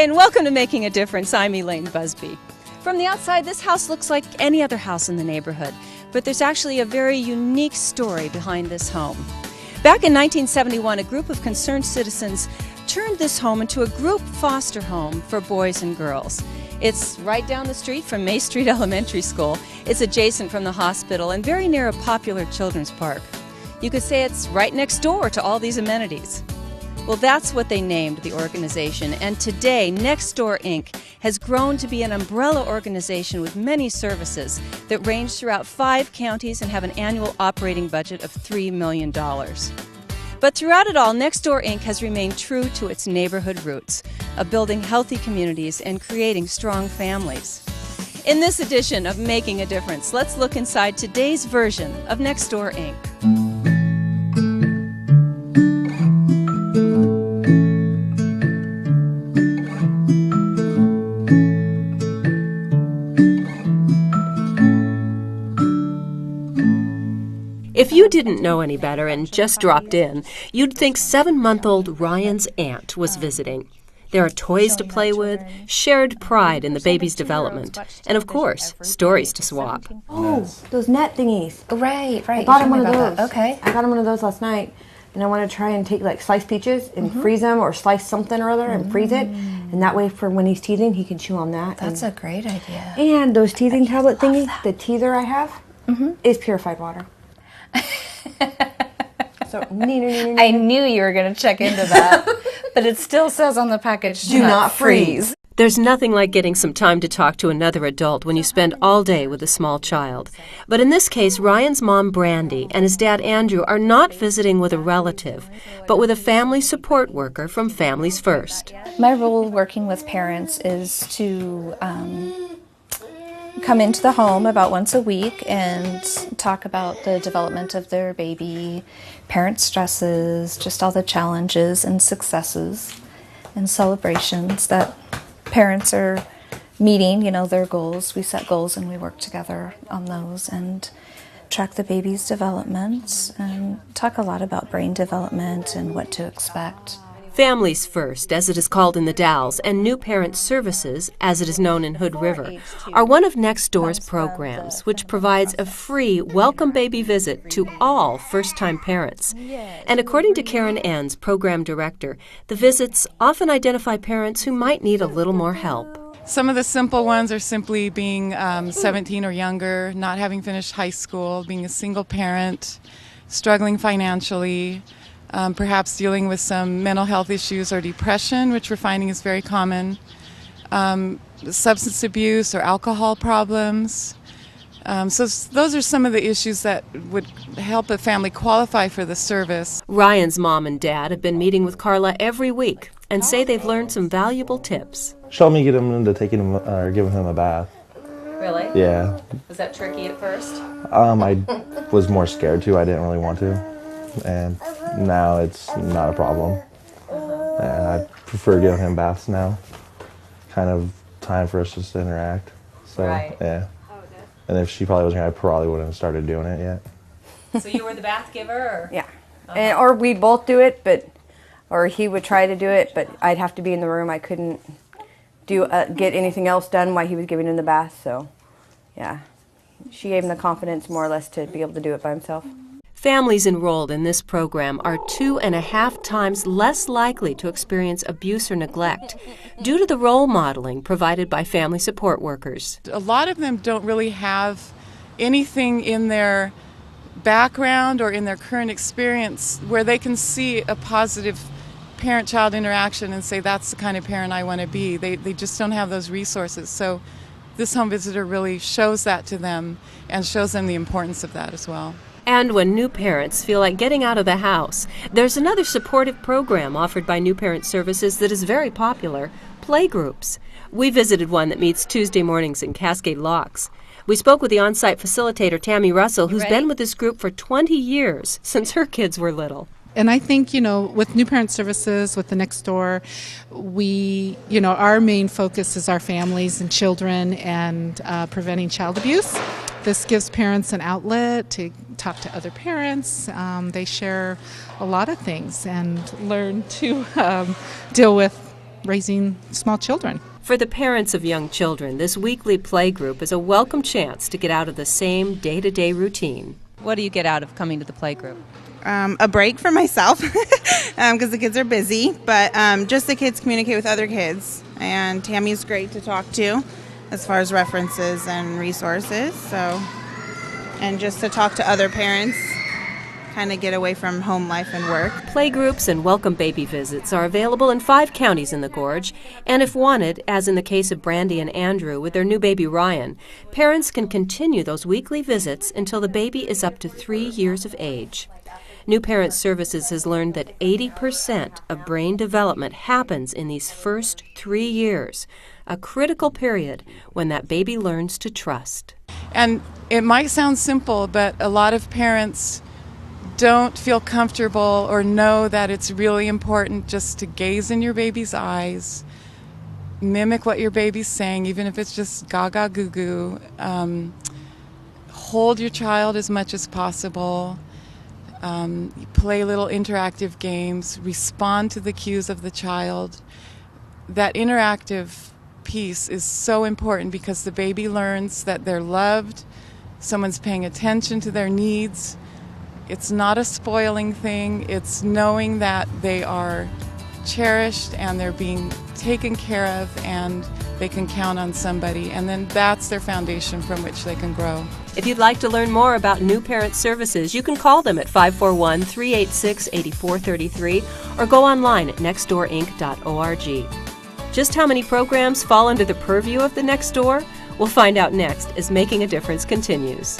Hi, and welcome to Making a Difference. I'm Elaine Busby. From the outside, this house looks like any other house in the neighborhood, but there's actually a very unique story behind this home. Back in 1971, a group of concerned citizens turned this home into a group foster home for boys and girls. It's right down the street from May Street Elementary School. It's adjacent from the hospital and very near a popular children's park. You could say it's right next door to all these amenities. Well, that's what they named the organization, and today, Next Door Inc. has grown to be an umbrella organization with many services that range throughout 5 counties and have an annual operating budget of $3 million. But throughout it all, Next Door Inc. has remained true to its neighborhood roots of building healthy communities and creating strong families. In this edition of Making a Difference, let's look inside today's version of Next Door Inc. If you didn't know any better and just dropped in, you'd think 7-month-old Ryan's aunt was visiting. There are toys to play with, shared pride in the baby's development, and of course, stories to swap. Oh, those net thingies. Right. I bought him one of those. Okay. I got him one of those last night, and I want to try and take like sliced peaches and freeze them, or slice something or other and freeze it, and that way for when he's teething, he can chew on that. That's a great idea. And those teething tablet thingies, the teether I have, is purified water. So, I knew you were going to check into that, but it still says on the package, do not freeze. There's nothing like getting some time to talk to another adult when you spend all day with a small child. But in this case, Ryan's mom, Brandy, and his dad, Andrew, are not visiting with a relative, but with a family support worker from Families First. My role working with parents is to come into the home about once a week and talk about the development of their baby, parent stresses, just all the challenges and successes and celebrations that parents are meeting, their goals. We set goals and we work together on those and track the baby's development and talk a lot about brain development and what to expect. Families First, as it is called in the Dalles, and New Parent Services, as it is known in Hood River, are one of Next Door's programs, which provides a free welcome baby visit to all first-time parents. And according to Karen Enns, program director, the visits often identify parents who might need a little more help. Some of the simple ones are simply being 17 or younger, not having finished high school, being a single parent, struggling financially, perhaps dealing with some mental health issues or depression, which we're finding is very common, substance abuse or alcohol problems. So those are some of the issues that would help a family qualify for the service. Ryan's mom and dad have been meeting with Carla every week and say they've learned some valuable tips. She'll me get him into taking him or giving him a bath. Really? Yeah. Was that tricky at first? I was more scared to. I didn't really want to, and now it's not a problem. And I prefer giving him baths now. Kind of time for us just to interact. So right. Yeah. And if she probably wasn't, I probably wouldn't have started doing it yet. So you were the bath giver? Or? Yeah. Or we'd both do it, or he would try to do it, but I'd have to be in the room. I couldn't get anything else done while he was giving him the bath. So, yeah. She gave him the confidence more or less to be able to do it by himself. Families enrolled in this program are 2.5 times less likely to experience abuse or neglect due to the role modeling provided by family support workers. A lot of them don't really have anything in their background or in their current experience where they can see a positive parent-child interaction and say, that's the kind of parent I want to be. They just don't have those resources. So this home visitor really shows that to them and shows them the importance of that as well. And when new parents feel like getting out of the house, there's another supportive program offered by New Parent Services that is very popular, playgroups. We visited one that meets Tuesday mornings in Cascade Locks. We spoke with the on-site facilitator, Tammy Russell, who's been with this group for 20 years, since her kids were little. And I think, with New Parent Services, with the Next Door, our main focus is our families and children and preventing child abuse. This gives parents an outlet to talk to other parents. They share a lot of things and learn to deal with raising small children. For the parents of young children, this weekly play group is a welcome chance to get out of the same day-to-day routine. What do you get out of coming to the play group? A break for myself because the kids are busy, but just the kids communicate with other kids. And Tammy's great to talk to as far as references and resources. And just to talk to other parents, kind of get away from home life and work. Playgroups and welcome baby visits are available in 5 counties in the Gorge, and if wanted, as in the case of Brandy and Andrew with their new baby Ryan, parents can continue those weekly visits until the baby is up to 3 years of age. New Parent Services has learned that 80% of brain development happens in these first 3 years, a critical period when that baby learns to trust. And it might sound simple, but a lot of parents don't feel comfortable or know that it's really important just to gaze in your baby's eyes, mimic what your baby's saying, even if it's just gaga goo goo. Hold your child as much as possible. Play little interactive games. Respond to the cues of the child. That interactive piece is so important because the baby learns that they're loved, someone's paying attention to their needs. It's not a spoiling thing. It's knowing that they are cherished and they're being taken care of and they can count on somebody. And then that's their foundation from which they can grow. If you'd like to learn more about New Parent Services, you can call them at 541-386-8433 or go online at nextdoorinc.org. Just how many programs fall under the purview of the Next Door? We'll find out next as Making a Difference continues.